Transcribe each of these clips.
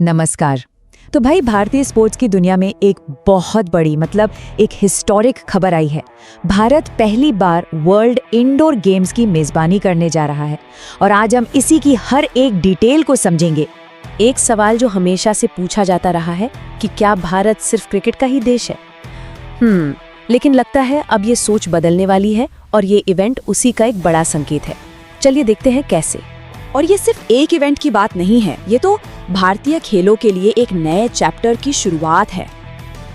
नमस्कार। तो भाई भारतीय स्पोर्ट्स की दुनिया में एक बहुत बड़ी एक हिस्टोरिक खबर आई है। भारत पहली बार वर्ल्ड इंडोर गेम्स की मेजबानी करने जा रहा है और आज हम इसी की हर एक डिटेल को समझेंगे। एक सवाल जो हमेशा से पूछा जाता रहा है कि क्या भारत सिर्फ क्रिकेट का ही देश है? लेकिन लगता है अब ये सोच बदलने वाली है और ये इवेंट उसी का एक बड़ा संकेत है। चलिए देखते हैं कैसे। और ये सिर्फ एक इवेंट की बात नहीं है, ये तो भारतीय खेलों के लिए एक नए चैप्टर की शुरुआत है।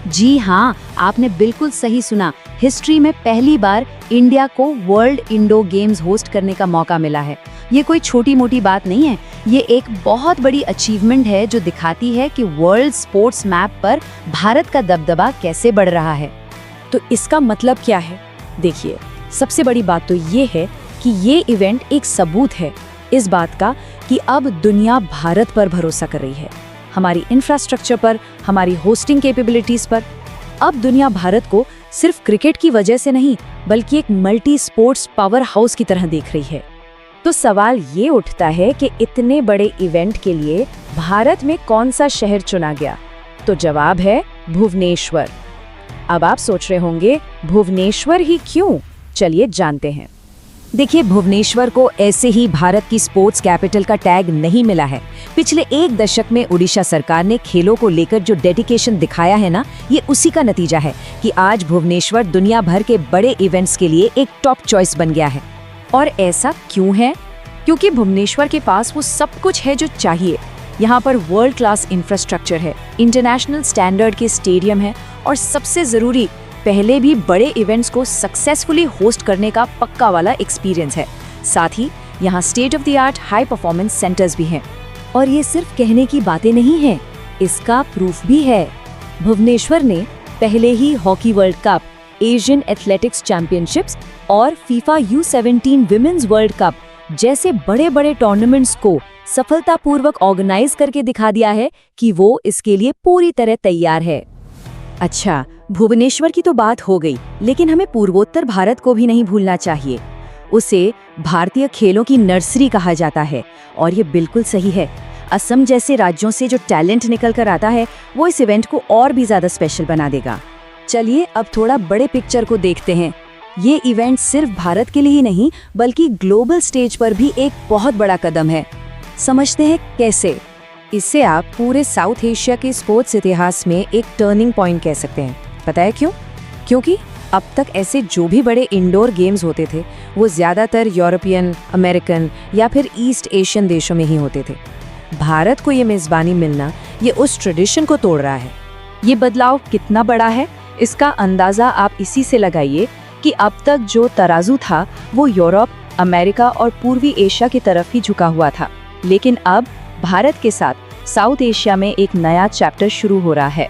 जी हाँ, आपने बिल्कुल सही सुना। हिस्ट्री में पहली बार इंडिया को वर्ल्ड इंडोर गेम्स होस्ट करने का मौका मिला है। ये कोई छोटी मोटी बात नहीं है, ये एक बहुत बड़ी अचीवमेंट है जो दिखाती है कि वर्ल्ड स्पोर्ट्स मैप पर भारत का दबदबा कैसे बढ़ रहा है। तो इसका मतलब क्या है? देखिए, सबसे बड़ी बात तो ये है कि ये इवेंट एक सबूत है इस बात का कि अब दुनिया भारत पर भरोसा कर रही है, हमारी इंफ्रास्ट्रक्चर पर, हमारी होस्टिंग कैपेबिलिटीज पर। अब दुनिया भारत को सिर्फ क्रिकेट की वजह से नहीं बल्कि एक मल्टी स्पोर्ट्स पावर हाउस की तरह देख रही है। तो सवाल ये उठता है कि इतने बड़े इवेंट के लिए भारत में कौन सा शहर चुना गया? तो जवाब है भुवनेश्वर। अब आप सोच रहे होंगे भुवनेश्वर ही क्यों? चलिए जानते हैं। देखिए, भुवनेश्वर को ऐसे ही भारत की स्पोर्ट्स कैपिटल का टैग नहीं मिला है। पिछले एक दशक में उड़ीसा सरकार ने खेलों को लेकर जो डेडिकेशन दिखाया है ना, ये उसी का नतीजा है कि आज भुवनेश्वर दुनिया भर के बड़े इवेंट्स के लिए एक टॉप चॉइस बन गया है। और ऐसा क्यों है? क्योंकि भुवनेश्वर के पास वो सब कुछ है जो चाहिए। यहाँ पर वर्ल्ड क्लास इंफ्रास्ट्रक्चर है, इंटरनेशनल स्टैंडर्ड के स्टेडियम है और सबसे जरूरी, पहले भी बड़े इवेंट्स को सक्सेसफुली होस्ट करने का पक्का वाला एक्सपीरियंस है। साथ ही यहाँ state of the art high performance centres भी हैं। और ये सिर्फ कहने की बातें नहीं हैं, इसका प्रूफ भी है। भुवनेश्वर ने पहले ही hockey world cup, Asian athletics championships और FIFA U17 women's world cup जैसे बड़े बड़े टूर्नामेंट्स को सफलतापूर्वक ऑर्गेनाइज करके दिखा दिया है कि वो इसके लिए पूरी तरह तैयार है। अच्छा, भुवनेश्वर की तो बात हो गई, लेकिन हमें पूर्वोत्तर भारत को भी नहीं भूलना चाहिए। उसे भारतीय खेलों की नर्सरी कहा जाता है और ये बिल्कुल सही है। असम जैसे राज्यों से जो टैलेंट निकल कर आता है वो इस इवेंट को और भी ज्यादा स्पेशल बना देगा। चलिए अब थोड़ा बड़े पिक्चर को देखते हैं। ये इवेंट सिर्फ भारत के लिए ही नहीं बल्कि ग्लोबल स्टेज पर भी एक बहुत बड़ा कदम है। समझते हैं कैसे। इससे आप पूरे साउथ एशिया के स्पोर्ट्स इतिहास में एक टर्निंग पॉइंट कह सकते हैं। पता है क्यों? क्योंकि अब तक ऐसे जो भी बड़े इंडोर गेम्स होते थे वो ज्यादातर यूरोपियन, अमेरिकन या फिर ईस्ट एशियन देशों में ही होते थे। भारत को ये मेजबानी मिलना ये उस ट्रेडिशन को तोड़ रहा है। ये बदलाव कितना बड़ा है इसका अंदाजा आप इसी से लगाइए कि अब तक जो तराजू था वो यूरोप, अमेरिका और पूर्वी एशिया की तरफ ही झुका हुआ था, लेकिन अब भारत के साथ साउथ एशिया में एक नया चैप्टर शुरू हो रहा है।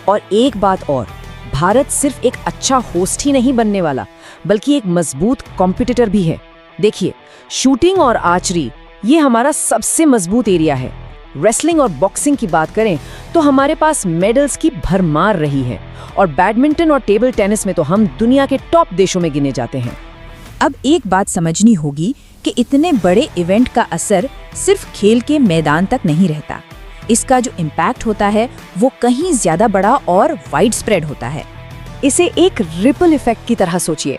और एक बात और, भारत सिर्फ एक अच्छा होस्ट ही नहीं बनने वाला बल्कि एक मजबूत कॉम्पिटिटर भी है। देखिए, शूटिंग और आर्चरी ये हमारा सबसे मजबूत एरिया है। रेसलिंग और बॉक्सिंग की बात करें तो हमारे पास मेडल्स की भरमार रही है और बैडमिंटन और टेबल टेनिस में तो हम दुनिया के टॉप देशों में गिने जाते हैं। अब एक बात समझनी होगी कि इतने बड़े इवेंट का असर सिर्फ खेल के मैदान तक नहीं रहता। इसका जो इम्पैक्ट होता है वो कहीं ज्यादा बड़ा और वाइड स्प्रेड होता है। इसे एक रिपल इफेक्ट की तरह सोचिए।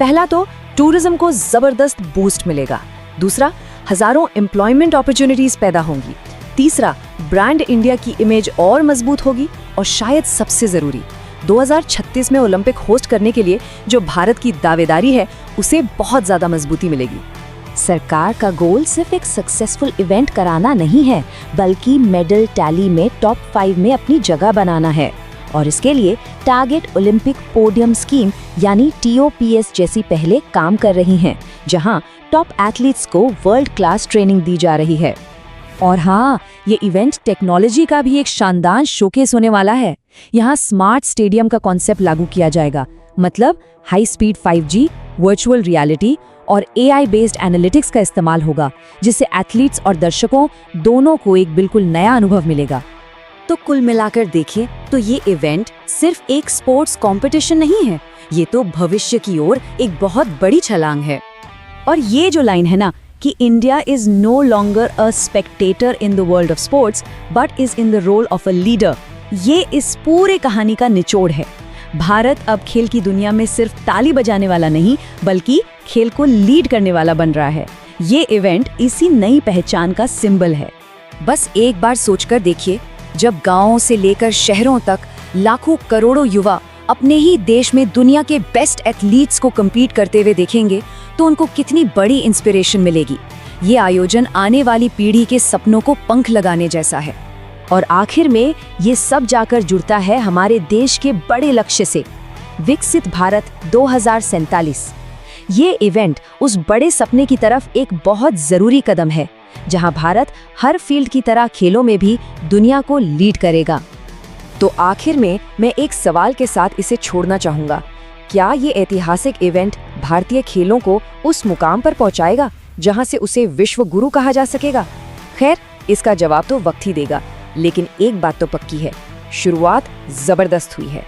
पहला तो टूरिज्म को जबरदस्त बूस्ट मिलेगा। दूसरा, हजारों एम्प्लॉयमेंट अपॉर्चुनिटीज पैदा होंगी। तीसरा, ब्रांड इंडिया की इमेज और मजबूत होगी। और शायद सबसे जरूरी, 2036 में ओलंपिक होस्ट करने के लिए जो भारत की दावेदारी है उसे बहुत ज्यादा मजबूती मिलेगी। सरकार का गोल सिर्फ एक सक्सेसफुल इवेंट कराना नहीं है बल्कि मेडल टैली में टॉप 5 में अपनी जगह बनाना है। और इसके लिए टारगेट ओलंपिक पोडियम स्कीम यानी TOPS जैसी पहले काम कर रही हैं, जहां टॉप एथलीट्स को वर्ल्ड क्लास ट्रेनिंग दी जा रही है। और हाँ, ये इवेंट टेक्नोलॉजी का भी एक शानदार शोकेस होने वाला है। यहाँ स्मार्ट स्टेडियम का कॉन्सेप्ट लागू किया जाएगा, मतलब high speed 5G, virtual reality और AI बेस्ड एनालिटिक्स का इस्तेमाल होगा, जिससे एथलीट्स और दर्शकों दोनों को एक बिल्कुल नया अनुभव मिलेगा। तो कुल मिलाकर देखें तो ये इवेंट सिर्फ एक स्पोर्ट्स कंपटीशन नहीं है, ये तो भविष्य की ओर एक बहुत बड़ी छलांग है। और ये जो लाइन है ना कि India is no longer a spectator in the world of sports but is in the role of a leader. ये इस पूरे कहानी का निचोड़ है। भारत अब खेल की दुनिया में सिर्फ ताली बजाने वाला नहीं बल्कि खेल को लीड करने वाला बन रहा है। ये इवेंट इसी नई पहचान का सिंबल है। बस एक बार सोचकर देखिए, जब गांवों से लेकर शहरों तक लाखों करोड़ों युवा अपने ही देश में दुनिया के बेस्ट एथलीट्स को कम्पीट करते हुए देखेंगे तो उनको कितनी बड़ी इंस्पिरेशन मिलेगी। ये आयोजन आने वाली पीढ़ी के सपनों को पंख लगाने जैसा है। और आखिर में ये सब जाकर जुड़ता है हमारे देश के बड़े लक्ष्य से, विकसित भारत 2047। ये इवेंट उस बड़े सपने की तरफ एक बहुत जरूरी कदम है, जहां भारत हर फील्ड की तरह खेलों में भी दुनिया को लीड करेगा। तो आखिर में मैं एक सवाल के साथ इसे छोड़ना चाहूंगा, क्या ये ऐतिहासिक इवेंट भारतीय खेलों को उस मुकाम पर पहुंचाएगा जहां से उसे विश्व गुरु कहा जा सकेगा? खैर, इसका जवाब तो वक्त ही देगा, लेकिन एक बात तो पक्की है, शुरुआत जबरदस्त हुई है।